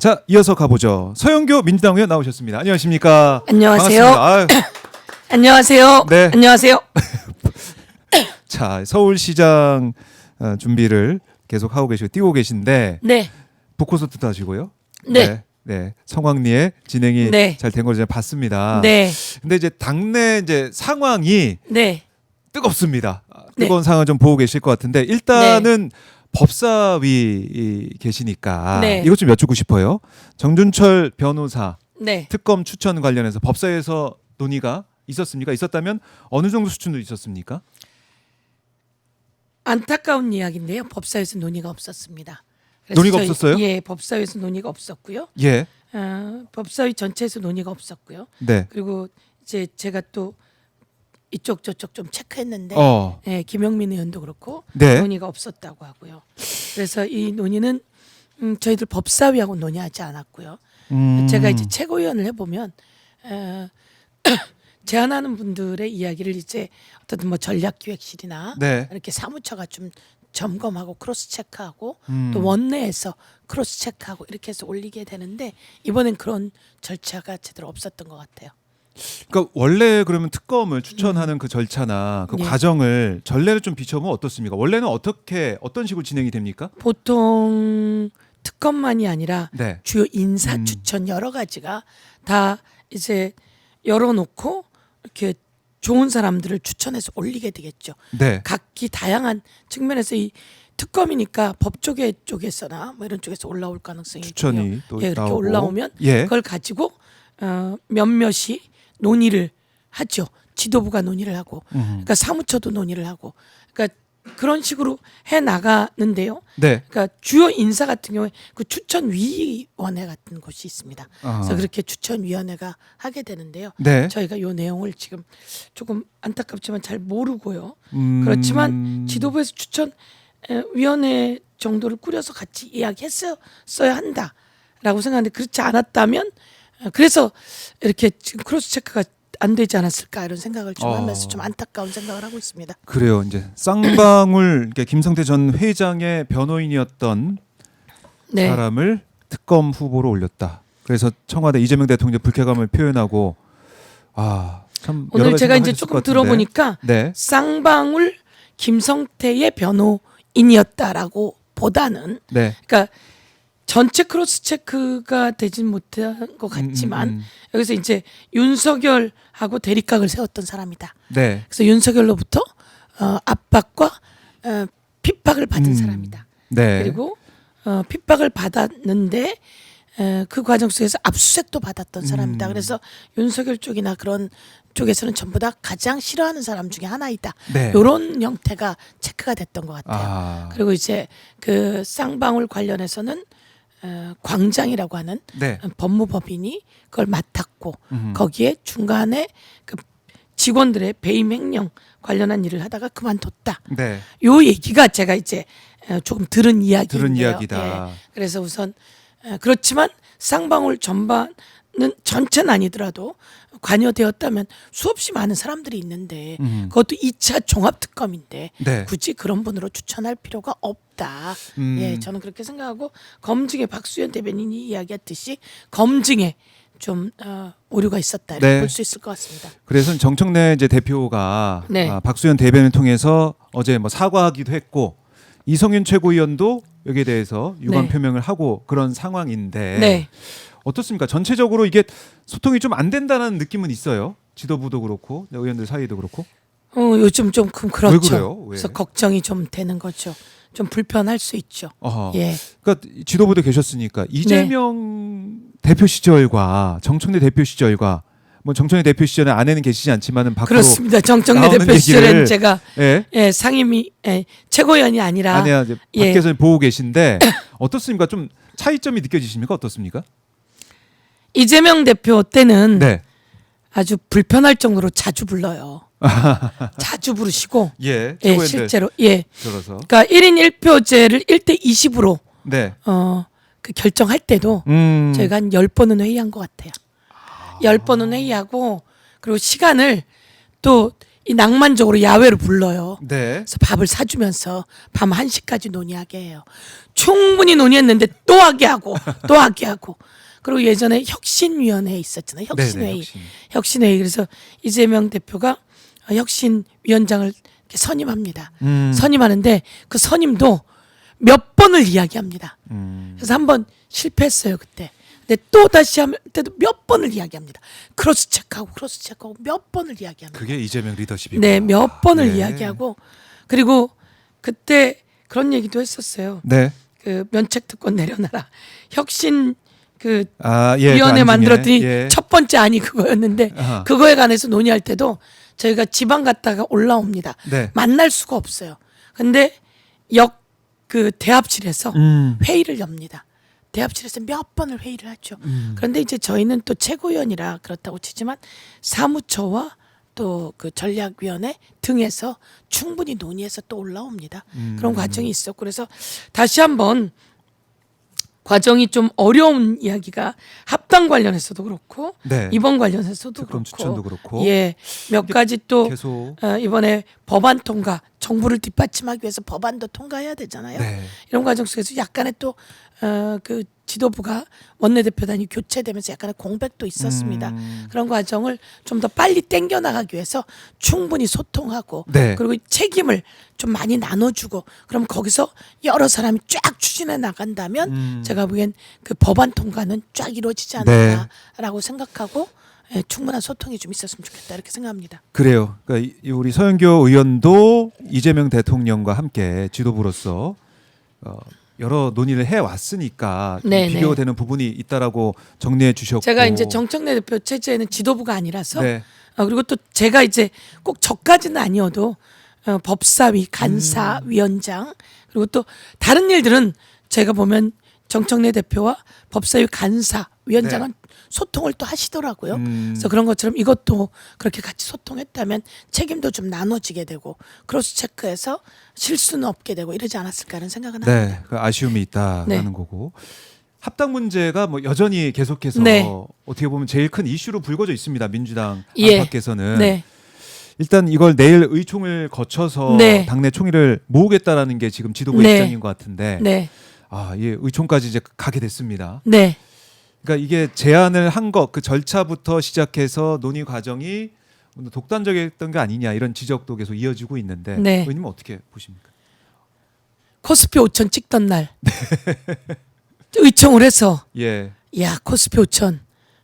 자, 이어서 가보죠. 서영교 민주당 의원 나오셨습니다. 안녕하십니까? 안녕하세요. 반갑습니다. 안녕하세요. 네. 안녕하세요. 자, 서울시장 준비를 계속 하고 계시고 뛰고 계신데 네. 북콘서트도 하시고요. 네. 네. 성황리에 진행이 네. 잘 된 걸 제가 봤습니다. 네. 근데 이제 당내 이제 상황이 네. 뜨겁습니다. 네. 뜨거운 상황을 좀 보고 계실 것 같은데 일단은 법사위 계시니까 네. 이것 좀 여쭙고 싶어요. 정준철 변호사 네. 특검 추천 관련해서 법사위에서 논의가 있었습니까? 있었다면 어느 정도 수준으로 있었습니까? 안타까운 이야기인데요. 법사위에서 논의가 없었습니다. 그래서 논의가 없었어요? 예, 법사위에서 논의가 없었고요. 예. 법사위 전체에서 논의가 없었고요. 네. 그리고 이제 제가 또 이쪽 저쪽 좀 체크했는데 예, 김영민 의원도 그렇고 네. 논의가 없었다고 하고요. 그래서 이 논의는 저희들 법사위하고 논의하지 않았고요. 제가 이제 최고위원을 해보면 제안하는 분들의 이야기를 이제 어떤 뭐 전략기획실이나 네. 이렇게 사무처가 좀 점검하고 크로스 체크하고 또 원내에서 크로스 체크하고 이렇게 해서 올리게 되는데 이번엔 그런 절차가 제대로 없었던 것 같아요. 그러니까 원래 그러면 특검을 추천하는 그 절차나 그 예. 과정을 전례를 좀 비춰보면 어떻습니까? 원래는 어떤 식으로 진행이 됩니까? 보통 특검만이 아니라 네. 주요 인사 추천 여러 가지가 다 이제 열어놓고 이렇게 좋은 사람들을 추천해서 올리게 되겠죠. 네. 각기 다양한 측면에서 이 특검이니까 법조계 쪽에서나 뭐 이런 쪽에서 올라올 가능성이 추천이 있고요. 또 예, 이렇게 나오고. 올라오면 예. 그걸 가지고 몇몇이 논의를 하죠. 지도부가 논의를 하고, 그러니까 사무처도 논의를 하고, 그러니까 그런 식으로 해 나가는데요. 네. 그러니까 주요 인사 같은 경우에 그 추천위원회 같은 곳이 있습니다. 그래서 그렇게 추천위원회가 하게 되는데요. 네. 저희가 이 내용을 지금 조금 안타깝지만 잘 모르고요. 그렇지만 지도부에서 추천위원회 정도를 꾸려서 같이 이야기했어야 한다라고 생각하는데 그렇지 않았다면 그래서 이렇게 지금 크로스 체크가 안 되지 않았을까 이런 생각을 좀 하면서 좀 안타까운 생각을 하고 있습니다. 그래요. 이제 쌍방울 김성태 전 회장의 변호인이었던 네. 사람을 특검 후보로 올렸다. 그래서 청와대 이재명 대통령 불쾌감을 표현하고 참 여러 오늘 가지 제가 이제 생각하셨을 조금 것 같은데. 들어보니까 네. 쌍방울 김성태의 변호인이었다라고 보다는 네. 그러니까 전체 크로스 체크가 되진 못한 것 같지만 여기서 이제 윤석열하고 대립각을 세웠던 사람이다. 네. 그래서 윤석열로부터 압박과 핍박을 받은 사람이다. 네. 그리고 핍박을 받았는데 그 과정 속에서 압수수색도 받았던 사람이다. 그래서 윤석열 쪽이나 그런 쪽에서는 전부 다 가장 싫어하는 사람 중에 하나이다. 네. 이런 형태가 체크가 됐던 것 같아요. 그리고 이제 그 쌍방울 관련해서는 광장이라고 하는 네. 법무법인이 그걸 맡았고 거기에 중간에 그 직원들의 배임 횡령 관련한 일을 하다가 그만뒀다. 네. 요 얘기가 제가 이제 조금 들은 이야기인데요. 들은 이야기다. 예. 그래서 우선 그렇지만 쌍방울 전반은 전체는 아니더라도 관여되었다면 수없이 많은 사람들이 있는데 그것도 2차 종합특검인데 네. 굳이 그런 분으로 추천할 필요가 없다. 예, 저는 그렇게 생각하고 검증에 박수현 대변인이 이야기했듯이 검증에 좀 오류가 있었다 이렇게 네. 볼 수 있을 것 같습니다. 그래서 정청래 이제 대표가 네. 박수현 대변인을 통해서 어제 뭐 사과하기도 했고 이성윤 최고위원도 여기에 대해서 유감 네. 표명을 하고 그런 상황인데 네. 어떻습니까? 전체적으로 이게 소통이 좀 안 된다는 느낌은 있어요. 지도부도 그렇고 의원들 사이도 그렇고. 요즘 좀 그렇죠. 왜 그래요? 왜? 그래서 걱정이 좀 되는 거죠. 좀 불편할 수 있죠. 어허. 예. 그러니까 지도부도 계셨으니까 이재명 대표 시절과 정청래 대표 시절과 뭐 정청래 대표 시절에 아내는 계시지 않지만은 밖으로 그렇습니다. 정청래 나오는 대표 시절에는 얘기를- 제가 예. 상임위 최고위원이 아니라 아내가 이제 예. 밖에서 보고 계신데 어떻습니까? 좀 차이점이 느껴지십니까? 어떻습니까? 이재명 대표 때는 네. 아주 불편할 정도로 자주 불러요. 자주 부르시고 예. 예, 최고위원들 실제로 예. 들어서. 그러니까 1인 1표제를 1대 20으로 네. 그 결정할 때도 저희가 한 10번은 회의한 것 같아요. 10번은 회의하고 그리고 시간을 또 이 낭만적으로 야외로 불러요. 네. 그래서 밥을 사주면서 밤 1시까지 논의하게 해요. 충분히 논의했는데 또 하게 하고 또 하게 하고. 그리고 예전에 혁신위원회 있었잖아요. 혁신회의. 네네, 혁신. 혁신회의. 그래서 이재명 대표가 혁신위원장을 이렇게 선임합니다. 선임하는데 그 선임도 몇 번을 이야기합니다. 그래서 한번 실패했어요 그때. 근데 또 다시 할 때도 몇 번을 이야기합니다. 크로스 체크하고 몇 번을 이야기합니다. 그게 이재명 리더십이고. 네, 몇 번을 네. 이야기하고 그리고 그때 그런 얘기도 했었어요. 네. 그 면책 특권 내려놔라. 혁신 그 예, 위원회 그 만들었더니 예. 첫 번째 안이 그거였는데 아하. 그거에 관해서 논의할 때도 저희가 지방 갔다가 올라옵니다. 네. 만날 수가 없어요. 근데 그 대합실에서 회의를 엽니다. 대합실에서 몇 번을 회의를 하죠. 그런데 이제 저희는 또 최고위원이라 그렇다고 치지만 사무처와 또 그 전략위원회 등에서 충분히 논의해서 또 올라옵니다. 그런 과정이 있었고 그래서 다시 한번 과정이 좀 어려운 이야기가 합당 관련해서도 그렇고 네. 이번 관련해서도 특검 그렇고 추천도 그렇고. 예, 몇 가지 또 계속. 이번에 법안 통과 정부를 뒷받침하기 위해서 법안도 통과해야 되잖아요. 네. 이런 과정 속에서 약간의 또 그 지도부가 원내대표단이 교체되면서 약간의 공백도 있었습니다. 그런 과정을 좀 더 빨리 땡겨 나가기 위해서 충분히 소통하고 네. 그리고 책임을 좀 많이 나눠주고 그럼 거기서 여러 사람이 쫙 추진해 나간다면 제가 보기엔 그 법안 통과는 쫙 이루어지지 않을까라고 생각하고 예, 충분한 소통이 좀 있었으면 좋겠다 이렇게 생각합니다. 그래요. 그러니까 우리 서영교 의원도 이재명 대통령과 함께 지도부로서 여러 논의를 해 왔으니까 네, 비교되는 부분이 있다라고 정리해 주셨고. 제가 이제 정청래 대표 체제에는 지도부가 아니라서 네. 그리고 또 제가 이제 꼭 저까지는 아니어도 법사위, 간사, 위원장 그리고 또 다른 일들은 제가 보면 정청래 대표와 법사위, 간사, 위원장은 소통을 또 하시더라고요. 그래서 그런 것처럼 이것도 그렇게 같이 소통했다면 책임도 좀 나눠지게 되고 크로스 체크해서 실수는 없게 되고 이러지 않았을까 하는 생각은 합니다. 네, 그 아쉬움이 있다라는 네. 거고. 합당 문제가 뭐 여전히 계속해서 네. 어떻게 보면 제일 큰 이슈로 불거져 있습니다. 민주당 예. 안팎에서는. 네. 일단 이걸 내일 의총을 거쳐서 네. 당내 총의를 모으겠다라는 게 지금 지도부 네. 입장인 것 같은데. 네. 예, 의총까지 이제 가게 됐습니다. 네. 그러니까 이게 제안을 한 것 그 절차부터 시작해서 논의 과정이 독단적이었던 게 아니냐 이런 지적도 계속 이어지고 있는데 네. 의원님은 어떻게 보십니까? 코스피 5천 찍던 날 의총을 해서 예. 야 코스피 5천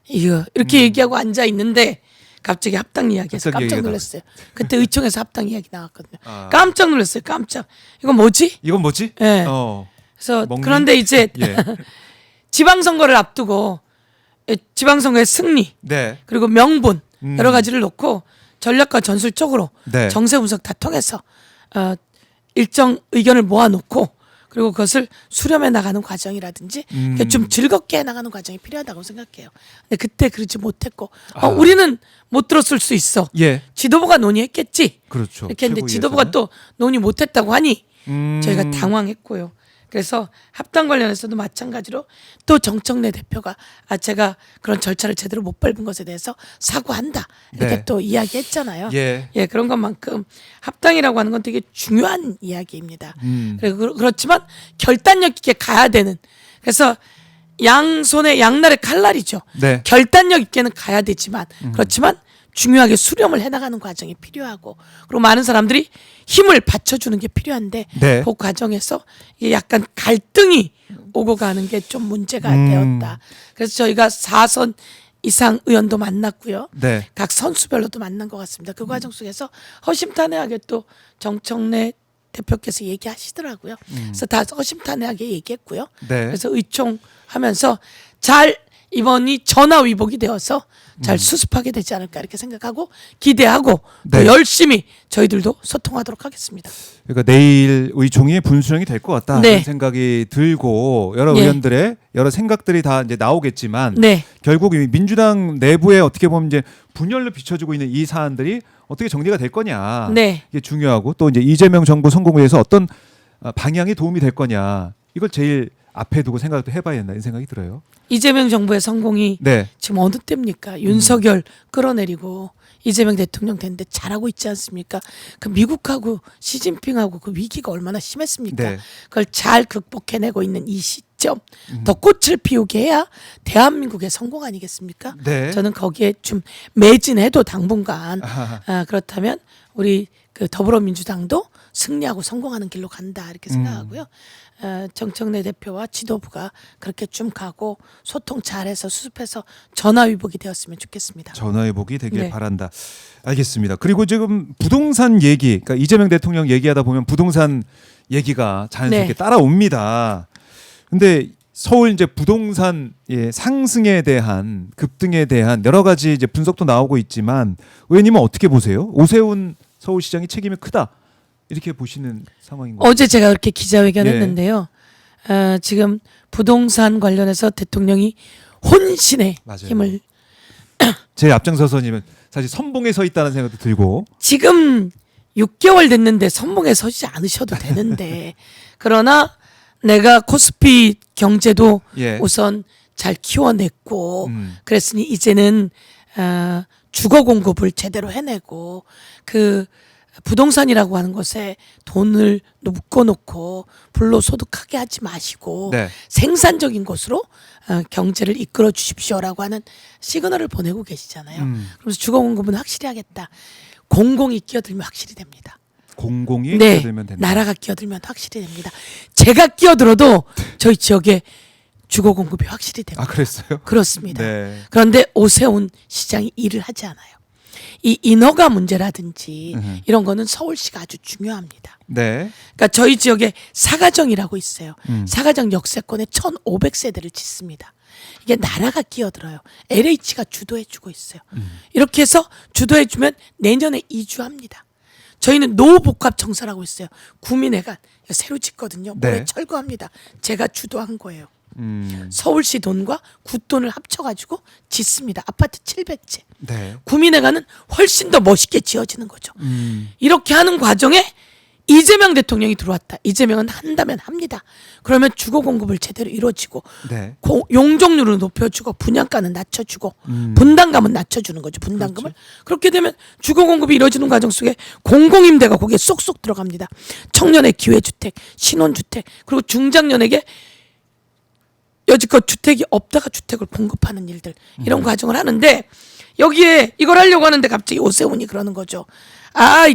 이거 이렇게 얘기하고 앉아 있는데 갑자기 합당 이야기해서 합당 깜짝 얘기가 놀랐어요. 그때 의총에서 합당 이야기 나왔거든요. 아. 깜짝 놀랐어요. 깜짝. 이거 뭐지? 이건 뭐지? 예. 그래서 먹니? 그런데 이제 예. 지방선거를 앞두고 지방선거의 승리 네. 그리고 명분 여러 가지를 놓고 전략과 전술적으로 네. 정세 분석 다 통해서 일정 의견을 모아놓고 그리고 그것을 수렴해 나가는 과정이라든지 좀 즐겁게 해 나가는 과정이 필요하다고 생각해요. 근데 그때 그러지 못했고 우리는 못 들었을 수 있어. 예. 지도부가 논의했겠지. 그렇죠. 이렇게 했는데 최고위에서는. 지도부가 또 논의 못했다고 하니 저희가 음. 당황했고요. 그래서 합당 관련해서도 마찬가지로 또 정청래 대표가 제가 그런 절차를 제대로 못 밟은 것에 대해서 사과한다 이렇게 네. 또 이야기했잖아요. 예. 그런 것만큼 합당이라고 하는 건 되게 중요한 이야기입니다. 음. 그리고 그렇지만 결단력 있게 가야 되는 그래서 양손에 양날의 칼날이죠. 네. 결단력 있게는 가야 되지만 그렇지만 중요하게 수렴을 해나가는 과정이 필요하고 그리고 많은 사람들이 힘을 받쳐주는 게 필요한데 네. 그 과정에서 이게 약간 갈등이 오고 가는 게 좀 문제가 되었다. 그래서 저희가 4선 이상 의원도 만났고요. 네. 각 선수별로도 만난 것 같습니다. 그 과정 속에서 허심탄회하게 또 정청래 대표께서 얘기하시더라고요. 그래서 다 허심탄회하게 얘기했고요. 네. 그래서 의총하면서 잘 이번이 전화위복이 되어서 잘 수습하게 되지 않을까 이렇게 생각하고 기대하고 네. 또 열심히 저희들도 소통하도록 하겠습니다. 그러니까 내일 의총이 분수령이 될 것 같다 네. 이런 생각이 들고 여러 예. 의원들의 여러 생각들이 다 이제 나오겠지만 네. 결국 이 민주당 내부에 어떻게 보면 이제 분열로 비춰지고 있는 이 사안들이 어떻게 정리가 될 거냐 네. 이게 중요하고 또 이제 이재명 정부 성공을 위해서 어떤 방향이 도움이 될 거냐 이걸 제일 앞에 두고 생각을 또 해봐야 된다, 이 생각이 들어요. 이재명 정부의 성공이 네. 지금 어느 때입니까? 윤석열 끌어내리고 이재명 대통령 됐는데 잘하고 있지 않습니까? 그 미국하고 시진핑하고 그 위기가 얼마나 심했습니까? 네. 그걸 잘 극복해내고 있는 이 시점 더 꽃을 피우게 해야 대한민국의 성공 아니겠습니까? 네. 저는 거기에 좀 매진해도 당분간 아하. 그렇다면 우리 그 더불어민주당도 승리하고 성공하는 길로 간다 이렇게 생각하고요. 정청래 대표와 지도부가 그렇게 좀 가고 소통 잘해서 수습해서 전화위복이 되었으면 좋겠습니다. 전화위복이 되길 네. 바란다. 알겠습니다. 그리고 지금 부동산 얘기, 그러니까 이재명 대통령 얘기하다 보면 부동산 얘기가 자연스럽게 네. 따라옵니다. 근데 서울 이제 부동산 상승에 대한 급등에 대한 여러 가지 이제 분석도 나오고 있지만 의원님은 어떻게 보세요? 오세훈 서울시장이 책임이 크다 이렇게 보시는 상황인 거죠? 어제 제가 그렇게 기자회견했는데요. 지금 부동산 관련해서 대통령이 혼신의 맞아요. 힘을 제 앞장서서님은 사실 선봉에 서 있다는 생각도 들고 지금 6개월 됐는데 선봉에 서지 않으셔도 되는데 그러나 내가 코스피 경제도 예. 우선 잘 키워냈고 음. 그랬으니 이제는 주거 공급을 제대로 해내고 그 부동산이라고 하는 것에 돈을 묶어놓고 불로소득하게 하지 마시고 네. 생산적인 곳으로 경제를 이끌어 주십시오라고 하는 시그널을 보내고 계시잖아요. 그래서 주거 공급은 확실히 하겠다. 공공이 끼어들면 확실히 됩니다. 공공이 네, 끼어들면 된다. 나라가 끼어들면 확실히 됩니다. 제가 끼어들어도 저희 지역에 주거 공급이 확실히 됩니다. 아 그랬어요? 그렇습니다. 네. 그런데 오세훈 시장이 일을 하지 않아요. 이 인허가 문제라든지 이런 거는 서울시가 아주 중요합니다. 네. 그러니까 저희 지역에 사가정이라고 있어요. 음. 사가정 역세권에 1,500세대를 짓습니다. 이게 나라가 끼어들어요. LH가 주도해주고 있어요. 이렇게 해서 주도해주면 내년에 이주합니다. 저희는 노후복합청사라고 있어요. 구민회관 새로 짓거든요. 올해 네. 철거합니다. 제가 주도한 거예요. 음. 서울시 돈과 굿돈을 합쳐가지고 짓습니다. 아파트 700채. 네. 구민회관은 훨씬 더 멋있게 지어지는 거죠. 음. 이렇게 하는 과정에 이재명 대통령이 들어왔다. 이재명은 한다면 합니다. 그러면 주거 공급을 제대로 이루어지고 네. 용적률을 높여주고 분양가는 낮춰주고 분담금은 낮춰주는 거죠. 분담금을. 그렇게 되면 주거 공급이 이루어지는 과정 속에 공공임대가 거기에 쏙쏙 들어갑니다. 청년의 기회주택, 신혼주택 그리고 중장년에게 여지껏 주택이 없다가 주택을 공급하는 일들 이런 과정을 하는데 여기에 이걸 하려고 하는데 갑자기 오세훈이 그러는 거죠. 아,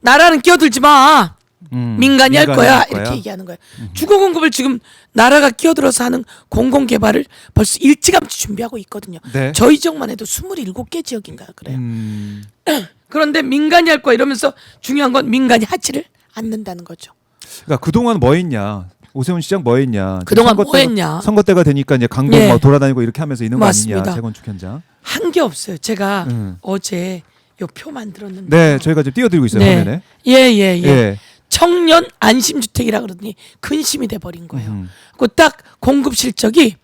나라는 끼어들지 마. 민간이 할 거야. 이렇게 얘기하는 거예요. 주거 공급을 지금 나라가 끼어들어서 하는 공공 개발을 벌써 일찌감치 준비하고 있거든요. 네. 저희 지역만 해도 27개 지역인가요? 그래요. 음. 그런데 민간이 할 거야 이러면서 중요한 건 민간이 하지를 않는다는 거죠. 그러니까 그동안 뭐 했냐? 오세훈 시장 뭐 했냐? 그동안 선거 뭐 때가- 했냐? 선거 때가 되니까 이제 강동 예. 막 돌아다니고 이렇게 하면서 있는 거 맞습니다. 아니냐? 재건축 현장. 한 게 없어요. 제가 음. 어제 요 표 만들었는데. 네, 저희가 지금 띄워드리고 있어요 화면에. 예. 청년 안심주택이라 그러더니 근심이 돼버린 거예요. 그 딱 공급 실적이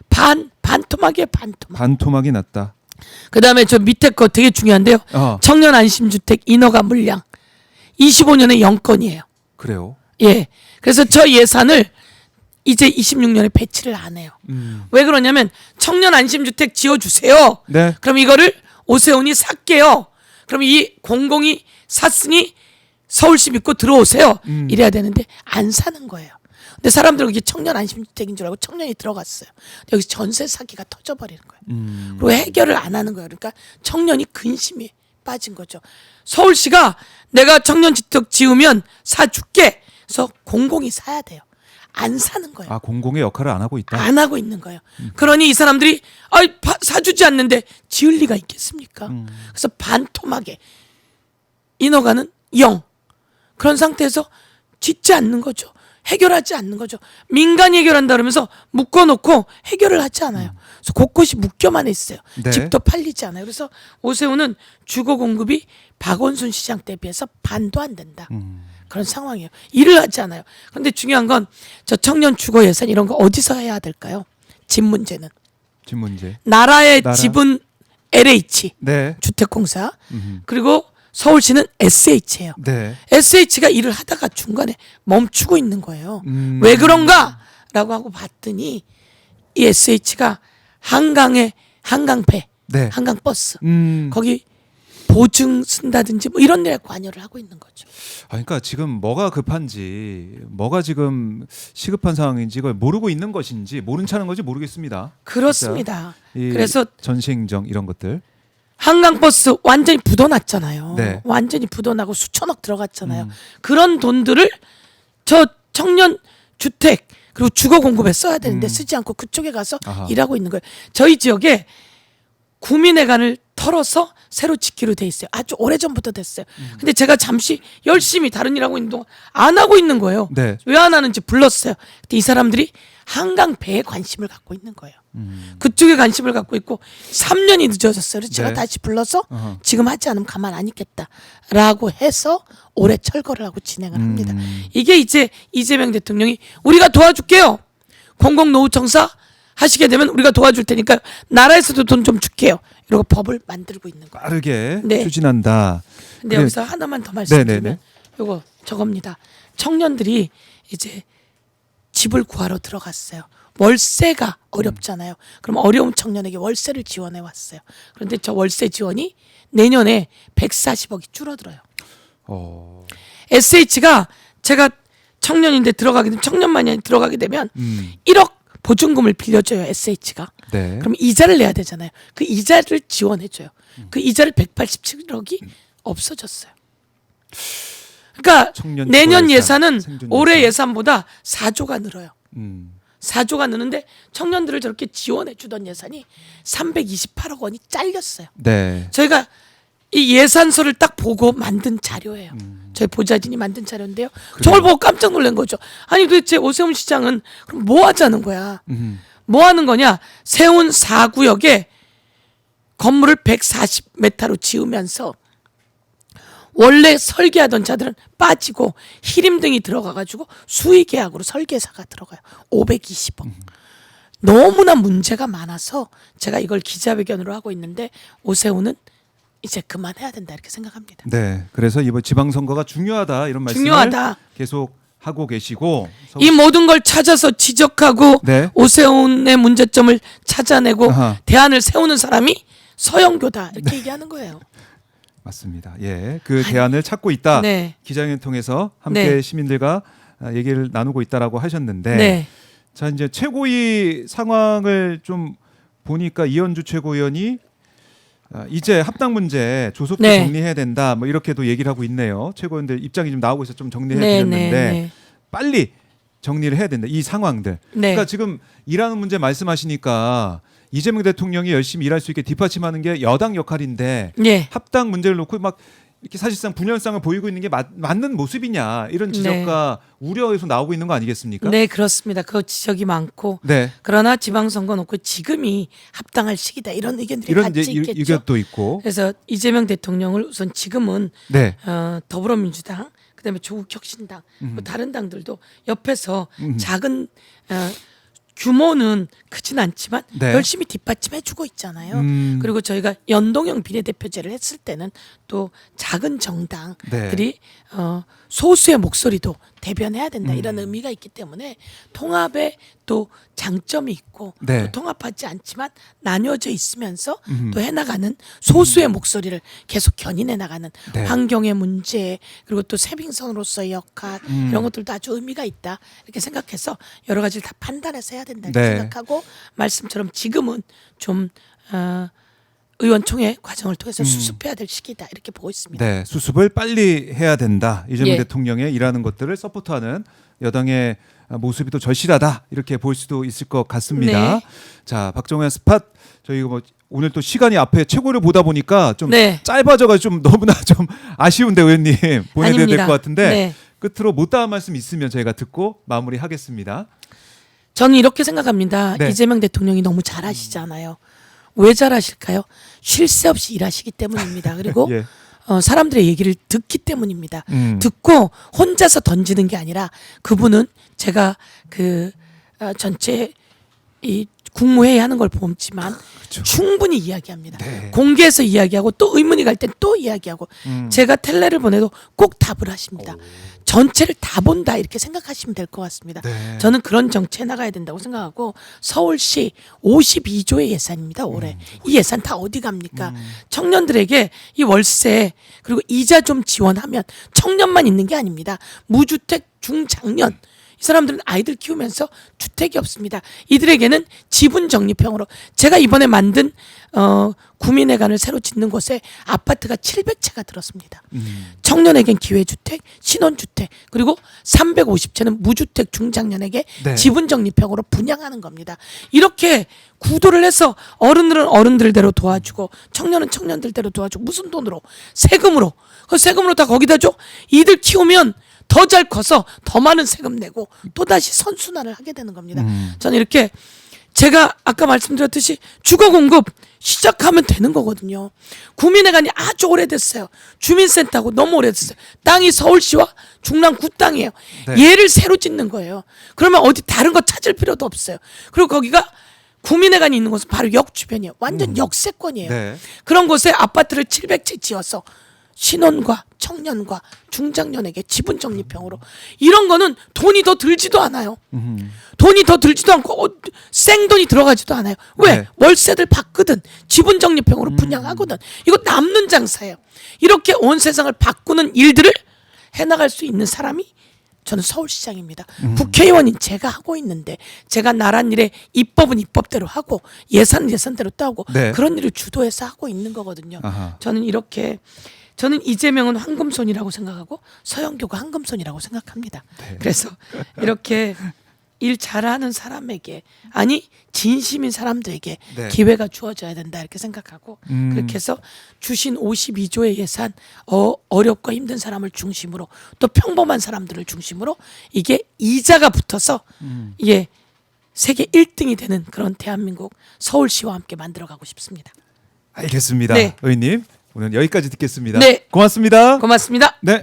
반토막이에요. 반토막. 반토막이 났다. 그다음에 저 밑에 거 되게 중요한데요. 청년 안심주택 인허가 물량 25년에 0건이에요. 그래요. 예. 그래서 저 예산을 이제 26년에 배치를 안 해요. 왜 그러냐면 청년 안심주택 지어주세요. 네. 그럼 이거를 오세훈이 살게요. 그럼 이 공공이 샀으니 서울시 믿고 들어오세요. 이래야 되는데 안 사는 거예요. 근데 사람들은 이게 청년 안심주택인 줄 알고 청년이 들어갔어요. 근데 여기서 전세 사기가 터져버리는 거예요. 그리고 해결을 안 하는 거예요. 그러니까 청년이 근심이 빠진 거죠. 서울시가 내가 청년주택 지으면 사줄게. 그래서 공공이 사야 돼요. 안 사는 거예요. 아 공공의 역할을 안 하고 있다. 안 하고 있는 거예요. 그러니 이 사람들이 사주지 않는데 지을 리가 있겠습니까? 그래서 반토막에 인허가는 0. 그런 상태에서 짓지 않는 거죠. 해결하지 않는 거죠. 민간이 해결한다 그러면서 묶어놓고 해결을 하지 않아요. 그래서 곳곳이 묶여만 있어요. 네. 집도 팔리지 않아요. 그래서 오세훈은 주거 공급이 박원순 시장 때 비해서 반도 안 된다. 그런 상황이에요. 일을 하지 않아요. 그런데 중요한 건 저 청년 주거 예산 이런 거 어디서 해야 될까요? 집 문제는. 집 문제. 나라의 집은 LH 네. 주택공사 그리고 서울시는 SH예요. 네. SH가 일을 하다가 중간에 멈추고 있는 거예요. 왜 그런가? 하고 봤더니 이 SH가 한강배, 네. 한강버스 거기 보증 쓴다든지 뭐 이런 일에 관여를 하고 있는 거죠. 그러니까 지금 뭐가 급한지, 뭐가 지금 시급한 상황인지 이걸 모르고 있는 것인지, 모른 차는 건지 모르겠습니다. 그렇습니다. 이 그래서 전시행정 이런 것들. 한강버스 완전히 부도났잖아요. 네. 완전히 부도나고 수천억 들어갔잖아요. 그런 돈들을 저 청년 주택 그리고 주거 공급에 써야 되는데 쓰지 않고 그쪽에 가서 아하. 일하고 있는 거예요. 저희 지역에 구민회관을 털어서 새로 짓기로 돼 있어요. 아주 오래전부터 됐어요. 근데 제가 잠시 열심히 다른 일 하고 있는 동안 안 하고 있는 거예요. 네. 왜 안 하는지 불렀어요. 근데 이 사람들이 한강배에 관심을 갖고 있는 거예요. 그쪽에 관심을 갖고 있고 3년이 늦어졌어요. 그래서 제가 네. 다시 불러서 어허. 지금 하지 않으면 가만 안 있겠다라고 해서 올해 철거를 하고 진행을 합니다. 이게 이제 이재명 대통령이 우리가 도와줄게요. 공공노후청사 하시게 되면 우리가 도와줄 테니까 나라에서도 돈 좀 줄게요. 이러고 법을 만들고 있는 거예요. 빠르게 네. 추진한다. 근데 그래. 여기서 하나만 더 말씀드리면 네네네. 이거 저겁니다. 청년들이 이제 집을 구하러 들어갔어요. 월세가 어렵잖아요. 그럼 어려운 청년에게 월세를 지원해 왔어요. 그런데 저 월세 지원이 내년에 140억이 줄어들어요. SH가 제가 청년인데 청년만이 들어가게 되면 1억 보증금을 빌려줘요. SH가. 네. 그럼 이자를 내야 되잖아요. 그 이자를 지원해줘요. 그 이자를 187억이 없어졌어요. 그러니까 청년 내년 주거 예산, 예산은 생존 올해 예산. 예산보다 4조가 늘어요. 음. 4조가 느는데 청년들을 저렇게 지원해 주던 예산이 328억 원이 잘렸어요. 네. 저희가 이 예산서를 딱 보고 만든 자료예요. 저희 보좌진이 만든 자료인데요. 저걸 보고 깜짝 놀란 거죠. 아니 도대체 오세훈 시장은 그럼 뭐 하자는 거야? 뭐 하는 거냐? 세운 4구역에 건물을 140m로 지으면서 원래 설계하던 자들은 빠지고 히림 등이 들어가가지고 수의계약으로 설계사가 들어가요. 520억. 너무나 문제가 많아서 제가 이걸 기자회견으로 하고 있는데 오세훈은 이제 그만해야 된다 이렇게 생각합니다. 네. 그래서 이번 지방선거가 중요하다 이런 말씀을 중요하다. 계속 하고 계시고 이 모든 걸 찾아서 지적하고 네. 오세훈의 문제점을 찾아내고 아하. 대안을 세우는 사람이 서영교다 이렇게 얘기하는 거예요. 맞습니다. 예, 그 대안을 찾고 있다. 네. 기자회견 통해서 함께 네. 시민들과 얘기를 나누고 있다라고 하셨는데, 네. 자 이제 최고위 상황을 좀 보니까 이현주 최고위원이 이제 합당 문제 조속히 네. 정리해야 된다. 뭐 이렇게도 얘기를 하고 있네요. 최고위원들 입장이 좀 나오고 있어 좀 정리해 네, 드렸는데 네. 빨리 정리를 해야 된다. 이 상황들. 네. 그러니까 지금 일하는 문제 말씀하시니까 이재명 대통령이 열심히 일할 수 있게 뒷받침하는 게 여당 역할인데 네. 합당 문제를 놓고 막 이렇게 사실상 분열상을 보이고 있는 게 맞는 모습이냐 이런 지적과 우려에서 나오고 있는 거 아니겠습니까? 네, 그렇습니다. 그 지적이 많고 네. 그러나 지방선거 놓고 지금이 합당할 시기다 이런 의견들이 이런 같이 있겠죠. 의견도 있고. 그래서 이재명 대통령을 우선 지금은 네. 더불어민주당 그다음에 조국혁신당 뭐 다른 당들도 옆에서 작은 규모는 크진 않지만 네. 열심히 뒷받침해주고 있잖아요. 그리고 저희가 연동형 비례대표제를 했을 때는 또 작은 정당들이 소수의 목소리도 대변해야 된다 이런 의미가 있기 때문에 통합에 또 장점이 있고 네. 또 통합하지 않지만 나뉘어져 있으면서 또 해나가는 소수의 목소리를 계속 견인해 나가는 네. 환경의 문제 그리고 또 세빙선으로서의 역할 이런 것들도 아주 의미가 있다 이렇게 생각해서 여러 가지를 다 판단해서 해야 된다 이렇게 네. 생각하고 말씀처럼 지금은 좀 의원총회 과정을 통해서 수습해야 될 시기다 이렇게 보고 있습니다. 네, 수습을 빨리 해야 된다. 이재명 예. 대통령의 일하는 것들을 서포트하는 여당의 모습이 또 절실하다 이렇게 볼 수도 있을 것 같습니다. 네. 자, 박정현 스팟 저희 뭐 오늘 또 시간이 앞에 최고를 보다 보니까 좀 네. 짧아져가지고 좀 너무나 좀 아쉬운데 의원님 보내드려야 될 아닙니다. 것 같은데 네. 끝으로 못다한 말씀 있으면 저희가 듣고 마무리하겠습니다. 저는 이렇게 생각합니다. 네. 이재명 대통령이 너무 잘하시잖아요. 왜 잘하실까요? 쉴 새 없이 일하시기 때문입니다. 그리고 예. 사람들의 얘기를 듣기 때문입니다. 음. 듣고 혼자서 던지는 게 아니라 그분은 제가 그 전체 이 국무회의 하는 걸 보지만 그렇죠. 충분히 이야기합니다. 네. 공개해서 이야기하고 또 의문이 갈 땐 또 이야기하고 제가 텔레를 보내도 꼭 답을 하십니다. 전체를 다 본다 이렇게 생각하시면 될 것 같습니다. 네. 저는 그런 정치에 나가야 된다고 생각하고 서울시 52조의 예산입니다. 올해. 이 예산 다 어디 갑니까? 청년들에게 이 월세 그리고 이자 좀 지원하면 청년만 있는 게 아닙니다. 무주택 중장년 이 사람들은 아이들 키우면서 주택이 없습니다. 이들에게는 지분 적립형으로 제가 이번에 만든 구민회관을 새로 짓는 곳에 아파트가 700채가 들었습니다. 청년에겐 기회주택, 신혼주택 그리고 350채는 무주택 중장년에게 네. 지분 적립형으로 분양하는 겁니다. 이렇게 구도를 해서 어른들은 어른들대로 도와주고 청년은 청년들대로 도와주고 무슨 돈으로? 세금으로. 그 세금으로 다 거기다 줘. 이들 키우면 더 잘 커서 더 많은 세금 내고 또다시 선순환을 하게 되는 겁니다. 저는 이렇게 제가 아까 말씀드렸듯이 주거 공급 시작하면 되는 거거든요. 구민회관이 아주 오래됐어요. 주민센터하고 너무 오래됐어요. 땅이 서울시와 중랑구 땅이에요. 네. 얘를 새로 짓는 거예요. 그러면 어디 다른 거 찾을 필요도 없어요. 그리고 거기가 구민회관이 있는 곳은 바로 역 주변이에요. 완전 역세권이에요. 네. 그런 곳에 아파트를 700채 지어서 신혼과 청년과 중장년에게 지분 적립형으로 이런 거는 돈이 더 들지도 않아요. 돈이 더 들지도 않고 생돈이 들어가지도 않아요. 왜? 네. 월세들 받거든. 지분 적립형으로 분양하거든. 이거 남는 장사예요. 이렇게 온 세상을 바꾸는 일들을 해나갈 수 있는 사람이 저는 서울시장입니다. 국회의원인 제가 하고 있는데 제가 나란 일에 입법은 입법대로 하고 예산은 예산대로 따고 네. 그런 일을 주도해서 하고 있는 거거든요. 아하. 저는 이재명은 황금손이라고 생각하고 서영교가 황금손이라고 생각합니다. 네. 그래서 이렇게 일 잘하는 사람에게 아니 진심인 사람들에게 네. 기회가 주어져야 된다 이렇게 생각하고 그렇게 해서 주신 52조의 예산 어렵고 힘든 사람을 중심으로 또 평범한 사람들을 중심으로 이게 이자가 붙어서 이게 세계 1등이 되는 그런 대한민국 서울시와 함께 만들어가고 싶습니다. 알겠습니다. 네. 의원님 오늘 여기까지 듣겠습니다. 네. 고맙습니다. 고맙습니다. 네.